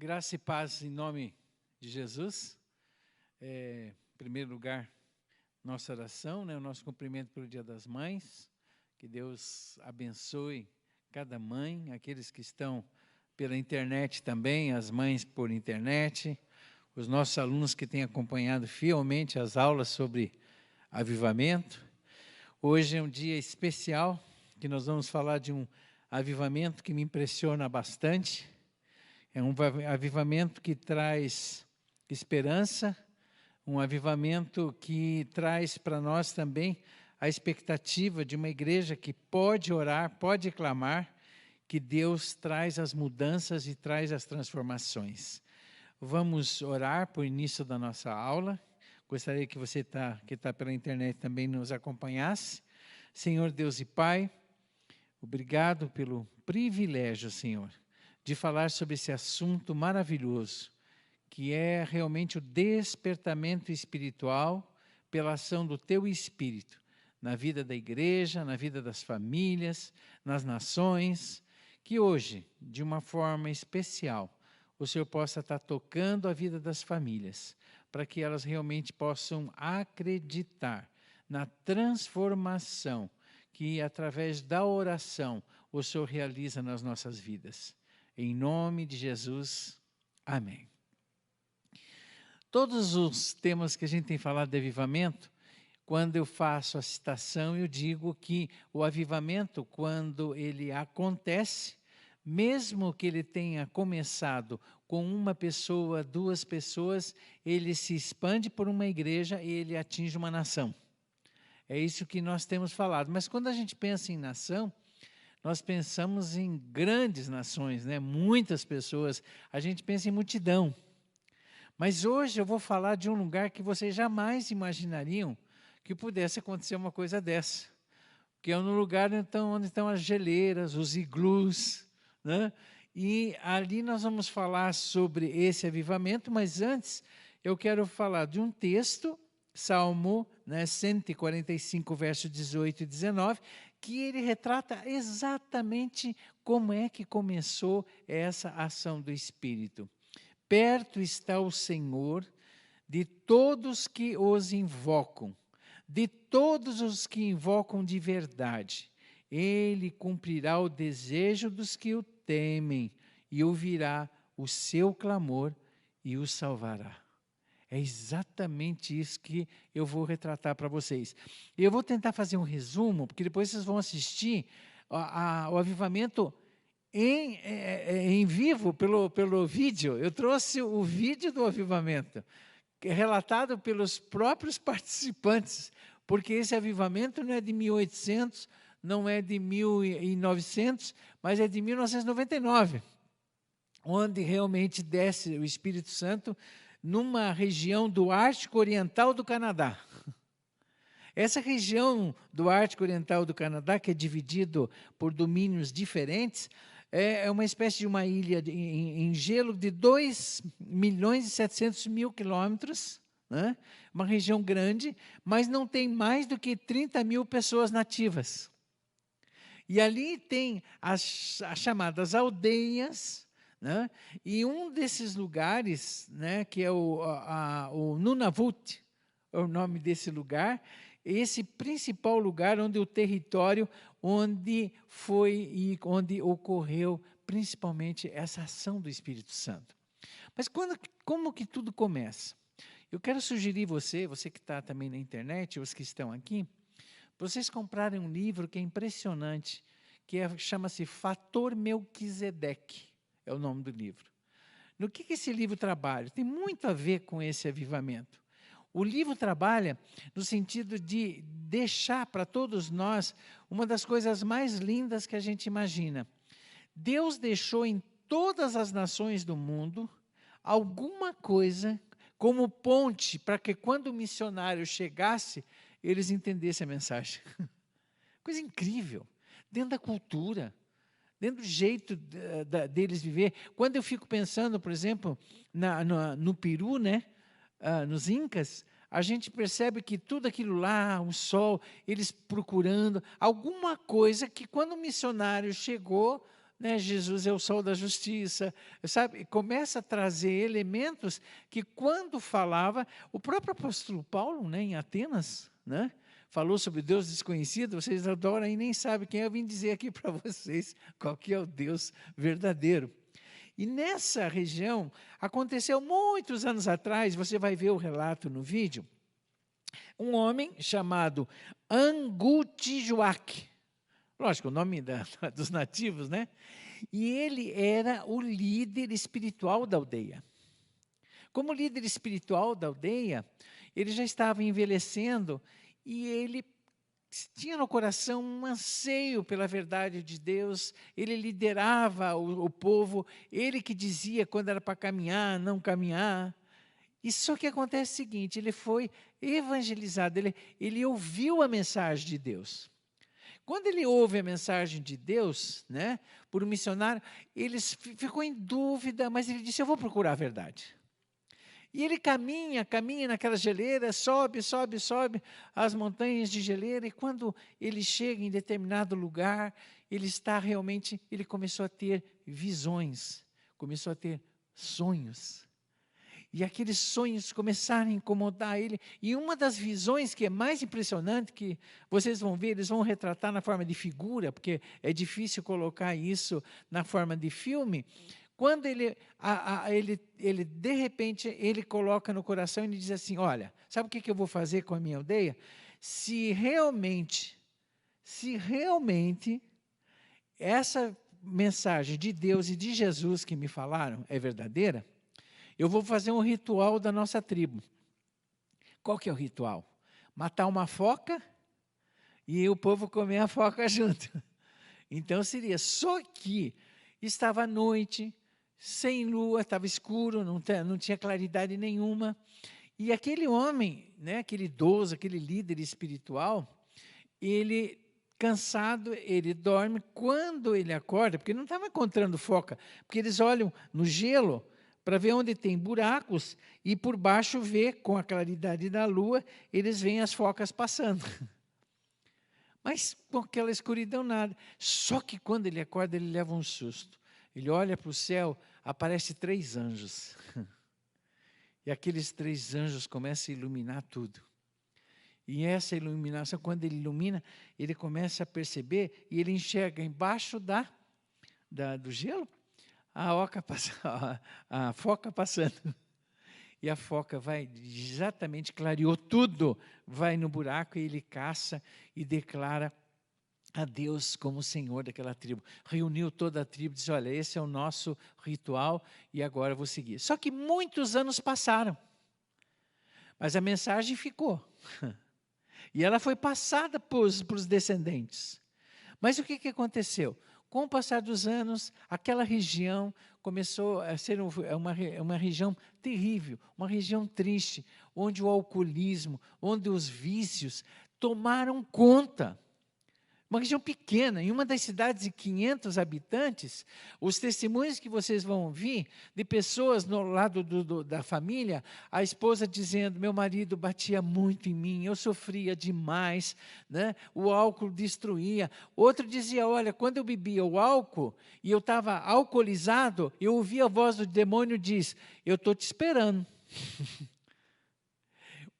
Graça e paz em nome de Jesus. Em primeiro lugar, nossa oração, o nosso cumprimento pelo Dia das Mães. Que Deus abençoe cada mãe, aqueles que estão pela internet também, as mães por internet, os nossos alunos que têm acompanhado fielmente as aulas sobre avivamento. Hoje é um dia especial, que nós vamos falar de um avivamento que me impressiona bastante. É um avivamento que traz esperança, um avivamento que traz para nós também a expectativa de uma igreja que pode orar, pode clamar, que Deus traz as mudanças e traz as transformações. Vamos orar por início da nossa aula. Gostaria que você que está pela internet também nos acompanhasse. Senhor Deus e Pai, obrigado pelo privilégio, Senhor, de falar sobre esse assunto maravilhoso, que é realmente o despertamento espiritual pela ação do Teu Espírito, na vida da igreja, na vida das famílias, nas nações, que hoje, de uma forma especial, o Senhor possa estar tocando a vida das famílias, para que elas realmente possam acreditar na transformação que, através da oração, o Senhor realiza nas nossas vidas. Em nome de Jesus, amém. Todos os temas que a gente tem falado de avivamento, quando eu faço a citação, eu digo que o avivamento, quando ele acontece, mesmo que ele tenha começado com uma pessoa, duas pessoas, ele se expande por uma igreja e ele atinge uma nação. É isso que nós temos falado. Mas quando a gente pensa em nação, nós pensamos em grandes nações, muitas pessoas, a gente pensa em multidão. Mas hoje eu vou falar de um lugar que vocês jamais imaginariam que pudesse acontecer uma coisa dessa. Que é um lugar onde estão as geleiras, os iglus, E ali nós vamos falar sobre esse avivamento, mas antes eu quero falar de um texto, Salmo 145, verso 18 e 19, que ele retrata exatamente como é que começou essa ação do Espírito. Perto está o Senhor de todos que os invocam, de todos os que invocam de verdade. Ele cumprirá o desejo dos que o temem e ouvirá o seu clamor e o salvará. É exatamente isso que eu vou retratar para vocês. Eu vou tentar fazer um resumo, porque depois vocês vão assistir o avivamento em vivo, pelo vídeo. Eu trouxe o vídeo do avivamento, relatado pelos próprios participantes, porque esse avivamento não é de 1800, não é de 1900, mas é de 1999, onde realmente desce o Espírito Santo numa região do Ártico Oriental do Canadá. Essa região do Ártico Oriental do Canadá, que é dividido por domínios diferentes, é uma espécie de uma ilha em gelo de 2.700.000 quilômetros, uma região grande, mas não tem mais do que 30.000 pessoas nativas. E ali tem as chamadas aldeias, e um desses lugares, que é o Nunavut, é o nome desse lugar, esse principal lugar onde o território, onde ocorreu principalmente essa ação do Espírito Santo. Mas como que tudo começa? Eu quero sugerir você que está também na internet, os que estão aqui, vocês comprarem um livro que é impressionante, chama-se Fator Melquisedeque, é o nome do livro. No que esse livro trabalha? Tem muito a ver com esse avivamento. O livro trabalha no sentido de deixar para todos nós uma das coisas mais lindas que a gente imagina. Deus deixou em todas as nações do mundo alguma coisa como ponte para que quando o missionário chegasse, eles entendessem a mensagem. Coisa incrível, dentro da cultura, dentro do jeito deles viver. Quando eu fico pensando, por exemplo, no Peru, nos Incas, a gente percebe que tudo aquilo lá, o sol, eles procurando alguma coisa que quando o missionário chegou, né? Jesus é o sol da justiça, sabe? Começa a trazer elementos que quando falava, o próprio apóstolo Paulo, né, em Atenas, né, falou sobre Deus desconhecido, vocês adoram e nem sabem quem eu vim dizer aqui para vocês, qual que é o Deus verdadeiro. E nessa região, aconteceu muitos anos atrás, você vai ver o relato no vídeo, um homem chamado Angutijuac, lógico, o nome dos nativos, né? E ele era o líder espiritual da aldeia. Como líder espiritual da aldeia, ele já estava envelhecendo e ele tinha no coração um anseio pela verdade de Deus, ele liderava o povo, ele que dizia quando era para caminhar, não caminhar. E só que acontece o seguinte, ele foi evangelizado, ele ouviu a mensagem de Deus. Quando ele ouve a mensagem de Deus, né, por um missionário, ele ficou em dúvida, mas ele disse, eu vou procurar a verdade. E ele caminha naquela geleira, sobe as montanhas de geleira, e quando ele chega em determinado lugar, ele começou a ter visões, começou a ter sonhos. E aqueles sonhos começaram a incomodar ele. E uma das visões que é mais impressionante, que vocês vão ver, eles vão retratar na forma de figura, porque é difícil colocar isso na forma de filme. Quando ele de repente, ele coloca no coração e ele diz assim, olha, sabe o que eu vou fazer com a minha aldeia? Se realmente essa mensagem de Deus e de Jesus que me falaram é verdadeira, eu vou fazer um ritual da nossa tribo. Qual que é o ritual? Matar uma foca e o povo comer a foca junto. Então seria, só que estava à noite, sem lua, estava escuro, não tinha claridade nenhuma. E aquele homem, né, aquele idoso, aquele líder espiritual, ele, cansado, ele dorme. Quando ele acorda, porque não estava encontrando foca, porque eles olham no gelo para ver onde tem buracos e por baixo vê, com a claridade da lua, eles veem as focas passando. Mas com aquela escuridão nada. Só que quando ele acorda, ele leva um susto. Ele olha para o céu, aparecem 3 anjos. E aqueles 3 anjos começam a iluminar tudo. E essa iluminação, quando ele ilumina, ele começa a perceber e ele enxerga embaixo do gelo a foca passando. E a foca vai, exatamente, clareou tudo, vai no buraco e ele caça e declara a Deus como Senhor daquela tribo. Reuniu toda a tribo e disse, olha, esse é o nosso ritual e agora eu vou seguir. Só que muitos anos passaram, mas a mensagem ficou. E ela foi passada para os descendentes. Mas o que aconteceu? Com o passar dos anos, aquela região começou a ser uma região terrível, uma região triste, onde o alcoolismo, onde os vícios tomaram conta. Uma região pequena, em uma das cidades de 500 habitantes, os testemunhos que vocês vão ouvir de pessoas no lado da família, a esposa dizendo, meu marido batia muito em mim, eu sofria demais, né? O álcool destruía. Outro dizia, olha, quando eu bebia o álcool e eu estava alcoolizado, eu ouvia a voz do demônio diz, eu estou te esperando.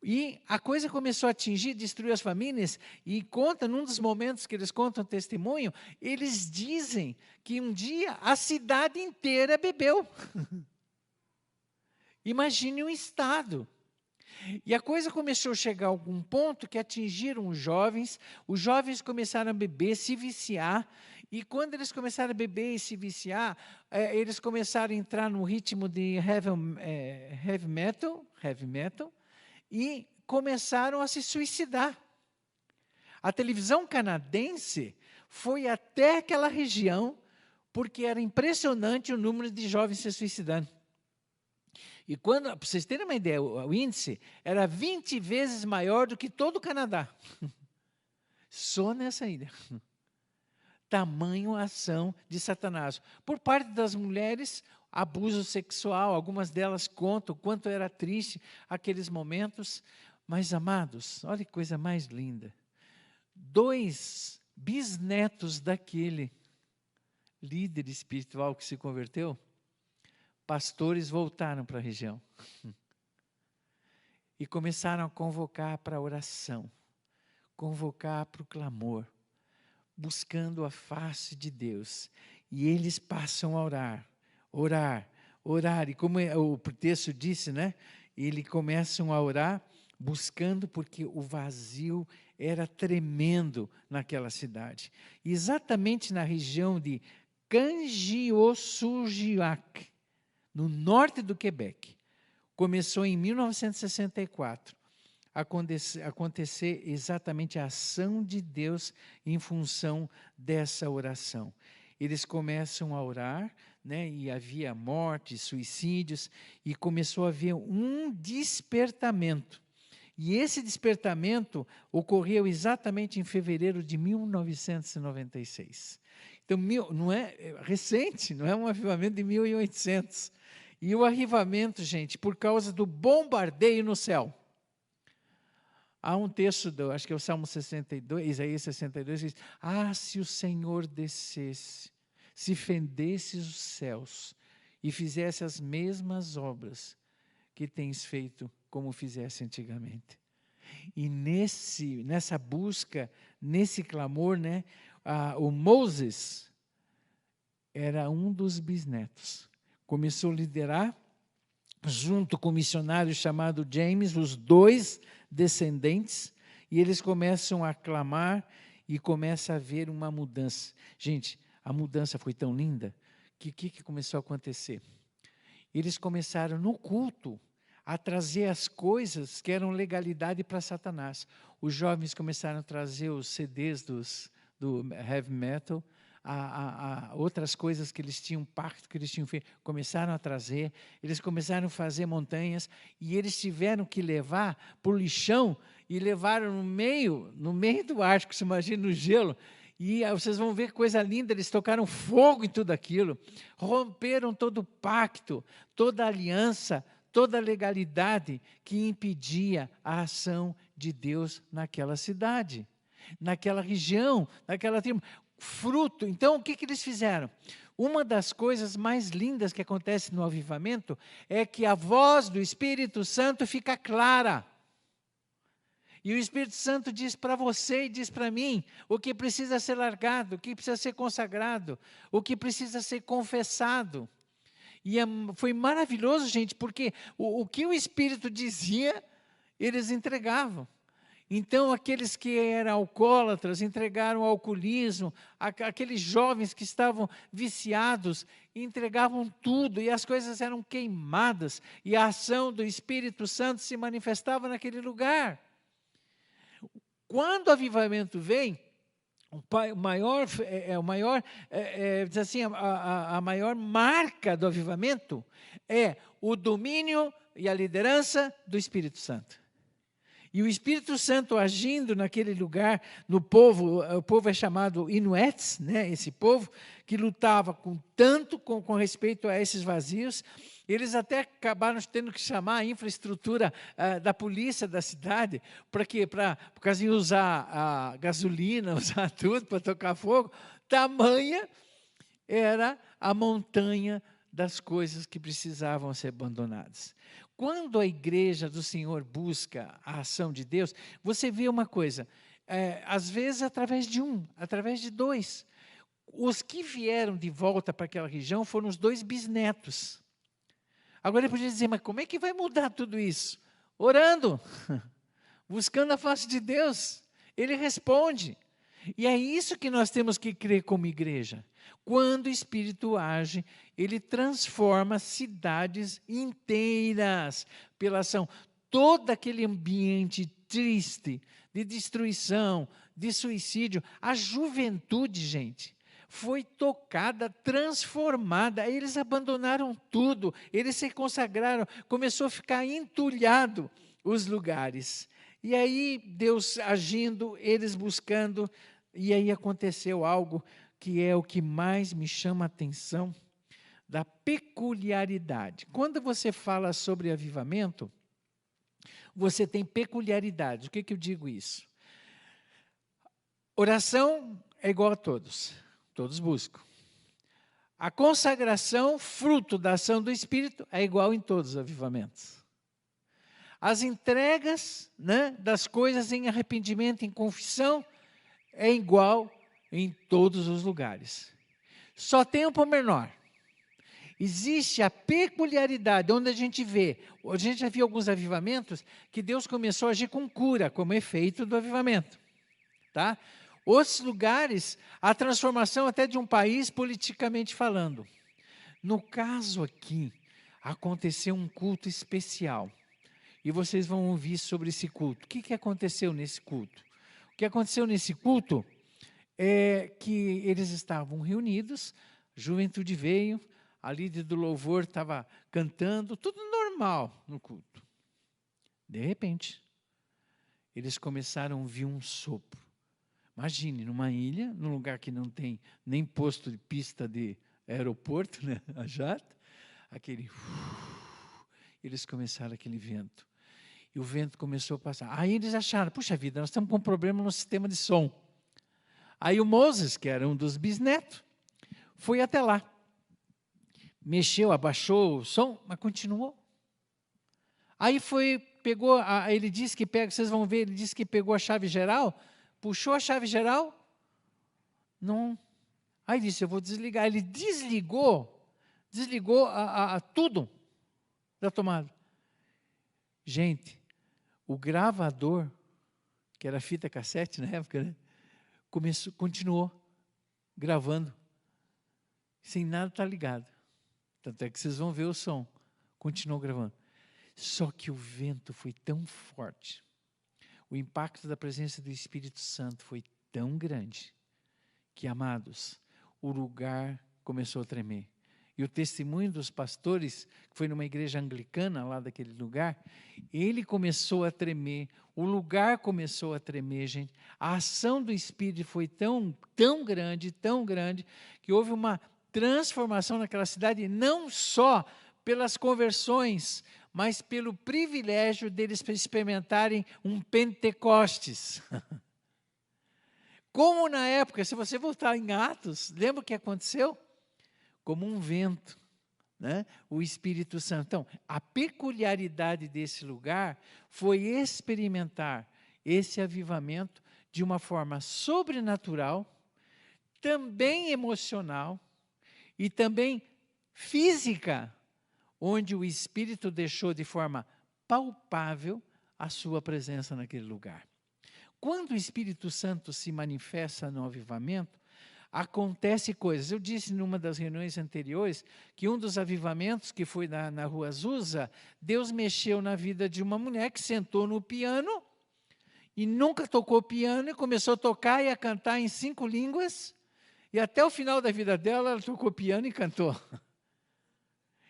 E a coisa começou a atingir, destruir as famílias, e num dos momentos que eles contam testemunho, eles dizem que um dia a cidade inteira bebeu. Imagine o estado. E a coisa começou a chegar a algum ponto que atingiram os jovens começaram a beber, se viciar, e quando eles começaram a beber e se viciar, eles começaram a entrar no ritmo de heavy metal, e começaram a se suicidar. A televisão canadense foi até aquela região, porque era impressionante o número de jovens se suicidando. E para vocês terem uma ideia, o índice era 20 vezes maior do que todo o Canadá. Só nessa ilha. Tamanho ação de Satanás. Por parte das mulheres, abuso sexual, algumas delas contam o quanto era triste aqueles momentos. Mas, amados, olha que coisa mais linda. 2 bisnetos daquele líder espiritual que se converteu, pastores voltaram para a região e começaram a convocar para a oração, convocar para o clamor, buscando a face de Deus. E eles passam a orar, orar, orar. E como o texto disse, né? Eles começam a orar, buscando, porque o vazio era tremendo naquela cidade. E exatamente na região de Kangiossugiak, no norte do Quebec, começou em 1964 a acontecer exatamente a ação de Deus em função dessa oração. Eles começam a orar, né, e havia mortes, suicídios, e começou a haver um despertamento. E esse despertamento ocorreu exatamente em fevereiro de 1996. Então, não é recente, não é um avivamento de 1800. E o avivamento, gente, por causa do bombardeio no céu. Há um texto, acho que é o Salmo 62, Isaías 62, que diz: ah, se o Senhor descesse, se fendesse os céus e fizesse as mesmas obras que tens feito, como fizesse antigamente. E nessa busca, nesse clamor, né, o Moses era um dos bisnetos. Começou a liderar, junto com um missionário chamado James, os dois descendentes, e eles começam a clamar e começa a haver uma mudança. Gente, a mudança foi tão linda que o que começou a acontecer? Eles começaram no culto a trazer as coisas que eram legalidade para Satanás. Os jovens começaram a trazer os CDs do heavy metal, outras coisas que eles tinham, pacto que eles tinham feito, começaram a trazer, eles começaram a fazer montanhas, e eles tiveram que levar para o lixão, e levaram no meio do Ártico, você imagina, no gelo, e vocês vão ver que coisa linda, eles tocaram fogo em tudo aquilo, romperam todo o pacto, toda a aliança, toda a legalidade que impedia a ação de Deus naquela cidade, naquela região, naquela tribo. Fruto. Então, o que eles fizeram? Uma das coisas mais lindas que acontece no avivamento é que a voz do Espírito Santo fica clara. E o Espírito Santo diz para você e diz para mim o que precisa ser largado, o que precisa ser consagrado, o que precisa ser confessado. E foi maravilhoso, gente, porque o que o Espírito dizia, eles entregavam. Então, aqueles que eram alcoólatras entregaram o alcoolismo, aqueles jovens que estavam viciados entregavam tudo, e as coisas eram queimadas, e a ação do Espírito Santo se manifestava naquele lugar. Quando o avivamento vem, diz assim, a maior marca do avivamento é o domínio e a liderança do Espírito Santo. E o Espírito Santo agindo naquele lugar, no povo, o povo é chamado Inuits, né? Esse povo que lutava com respeito a esses vazios. Eles até acabaram tendo que chamar a infraestrutura da polícia da cidade, por causa de usar a gasolina, usar tudo para tocar fogo. Tamanha era a montanha das coisas que precisavam ser abandonadas. Quando a igreja do Senhor busca a ação de Deus, você vê uma coisa, às vezes através de através de dois. Os que vieram de volta para aquela região foram os dois bisnetos. Agora ele podia dizer, mas como é que vai mudar tudo isso? Orando, buscando a face de Deus. Ele responde. E é isso que nós temos que crer como igreja. Quando o Espírito age, ele transforma cidades inteiras pela ação. Todo aquele ambiente triste, de destruição, de suicídio, a juventude, gente, foi tocada, transformada. Eles abandonaram tudo, eles se consagraram, começou a ficar entulhado os lugares. E aí Deus agindo, eles buscando, e aí aconteceu algo que é o que mais me chama a atenção, da peculiaridade. Quando você fala sobre avivamento, você tem peculiaridade. O que eu digo isso? Oração é igual a todos buscam. a consagração, fruto da ação do Espírito, é igual em todos os avivamentos. As entregas, né, das coisas em arrependimento, em confissão, é igual em todos os lugares. Só tem um pormenor. Existe a peculiaridade, onde a gente já viu alguns avivamentos, que Deus começou a agir com cura, como efeito do avivamento. Tá? Outros lugares, a transformação até de um país, politicamente falando. No caso aqui, aconteceu um culto especial. E vocês vão ouvir sobre esse culto. O que aconteceu nesse culto? O que aconteceu nesse culto é que eles estavam reunidos, a juventude veio, a líder do louvor estava cantando, tudo normal no culto. De repente, eles começaram a ouvir um sopro. Imagine, numa ilha, num lugar que não tem nem posto de pista de aeroporto, né, a jato, eles começaram aquele vento. E o vento começou a passar. Aí eles acharam, puxa vida, nós estamos com um problema no sistema de som. Aí o Moses, que era um dos bisnetos, foi até lá. Mexeu, abaixou o som, mas continuou. Aí pegou, ele disse que pega, vocês vão ver, ele disse que pegou a chave geral, puxou a chave geral, não. Aí disse, eu vou desligar. Ele desligou tudo da tomada. Gente, o gravador, que era fita cassete na época, né, continuou gravando, sem nada estar ligado. Tanto é que vocês vão ver o som. Continuou gravando. Só que o vento foi tão forte, o impacto da presença do Espírito Santo foi tão grande, que, amados, o lugar começou a tremer. E o testemunho dos pastores, que foi numa igreja anglicana lá daquele lugar, ele começou a tremer, o lugar começou a tremer, gente. A ação do Espírito foi tão grande, que houve uma transformação naquela cidade, não só pelas conversões, mas pelo privilégio deles experimentarem um Pentecostes. Como na época, se você voltar em Atos, lembra o que aconteceu? Como um vento, né? O Espírito Santo. Então, a peculiaridade desse lugar foi experimentar esse avivamento de uma forma sobrenatural, também emocional e também física, onde o Espírito deixou de forma palpável a sua presença naquele lugar. Quando o Espírito Santo se manifesta no avivamento, acontece coisas. Eu disse numa das reuniões anteriores que um dos avivamentos que foi na Rua Azusa, Deus mexeu na vida de uma mulher que sentou no piano e nunca tocou piano e começou a tocar e a cantar em 5 línguas e até o final da vida dela ela tocou piano e cantou.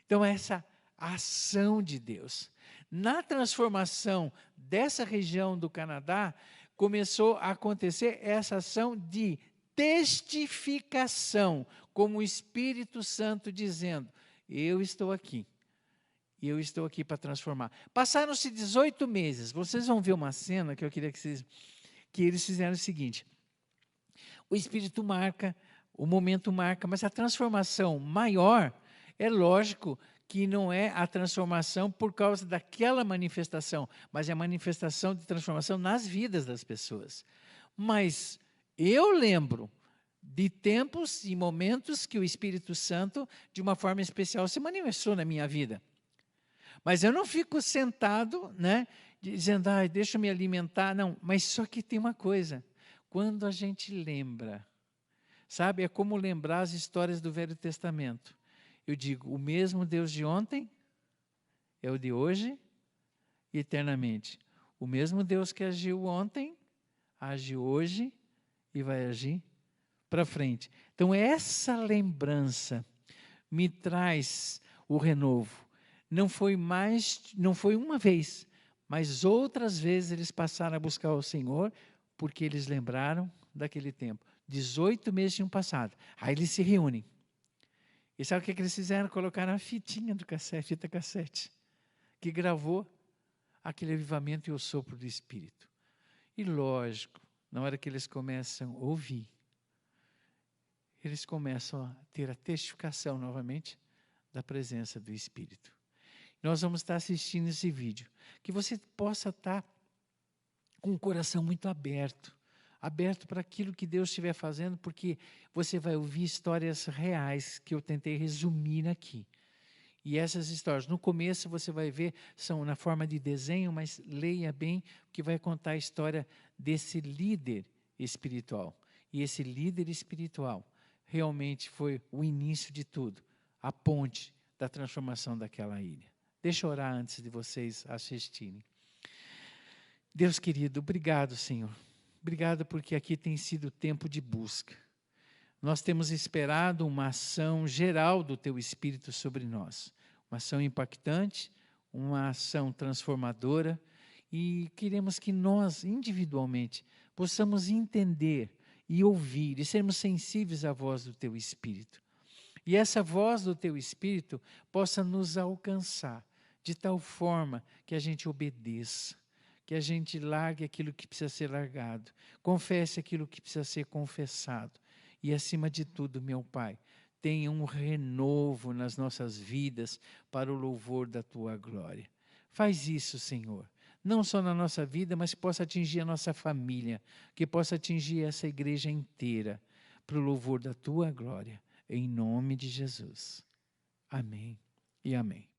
Então essa ação de Deus. Na transformação dessa região do Canadá, começou a acontecer essa ação de testificação, como o Espírito Santo dizendo, eu estou aqui, e eu estou aqui para transformar. Passaram-se 18 meses, vocês vão ver uma cena que eu queria que eles fizeram o seguinte, o Espírito marca, o momento marca, mas a transformação maior, é lógico que não é a transformação por causa daquela manifestação, mas é a manifestação de transformação nas vidas das pessoas. Mas eu lembro de tempos e momentos que o Espírito Santo, de uma forma especial, se manifestou na minha vida. Mas eu não fico sentado, né, dizendo, deixa eu me alimentar. Não, mas só que tem uma coisa, quando a gente lembra, sabe, é como lembrar as histórias do Velho Testamento. Eu digo, o mesmo Deus de ontem é o de hoje e eternamente. O mesmo Deus que agiu ontem, age hoje e vai agir para frente. Então, essa lembrança me traz o renovo. Não foi uma vez, mas outras vezes eles passaram a buscar o Senhor, porque eles lembraram daquele tempo. 18 meses tinham passado. Aí eles se reúnem. E sabe o que eles fizeram? Colocaram a fitinha do cassete, fita cassete, que gravou aquele avivamento e o sopro do Espírito. E lógico, na hora que eles começam a ouvir, eles começam a ter a testificação novamente da presença do Espírito. Nós vamos estar assistindo esse vídeo. Que você possa estar com o coração muito aberto. Aberto para aquilo que Deus estiver fazendo, porque você vai ouvir histórias reais que eu tentei resumir aqui. E essas histórias, no começo você vai ver, são na forma de desenho, mas leia bem, que vai contar a história desse líder espiritual. E esse líder espiritual realmente foi o início de tudo, a ponte da transformação daquela ilha. Deixa eu orar antes de vocês assistirem. Deus querido, obrigado, Senhor. Obrigado porque aqui tem sido tempo de busca. Nós temos esperado uma ação geral do Teu Espírito sobre nós. Uma ação impactante, uma ação transformadora. E queremos que nós, individualmente, possamos entender e ouvir e sermos sensíveis à voz do Teu Espírito. E essa voz do Teu Espírito possa nos alcançar de tal forma que a gente obedeça, que a gente largue aquilo que precisa ser largado, confesse aquilo que precisa ser confessado. E, acima de tudo, meu Pai, tenha um renovo nas nossas vidas para o louvor da Tua glória. Faz isso, Senhor, não só na nossa vida, mas que possa atingir a nossa família, que possa atingir essa igreja inteira, para o louvor da Tua glória, em nome de Jesus. Amém e amém.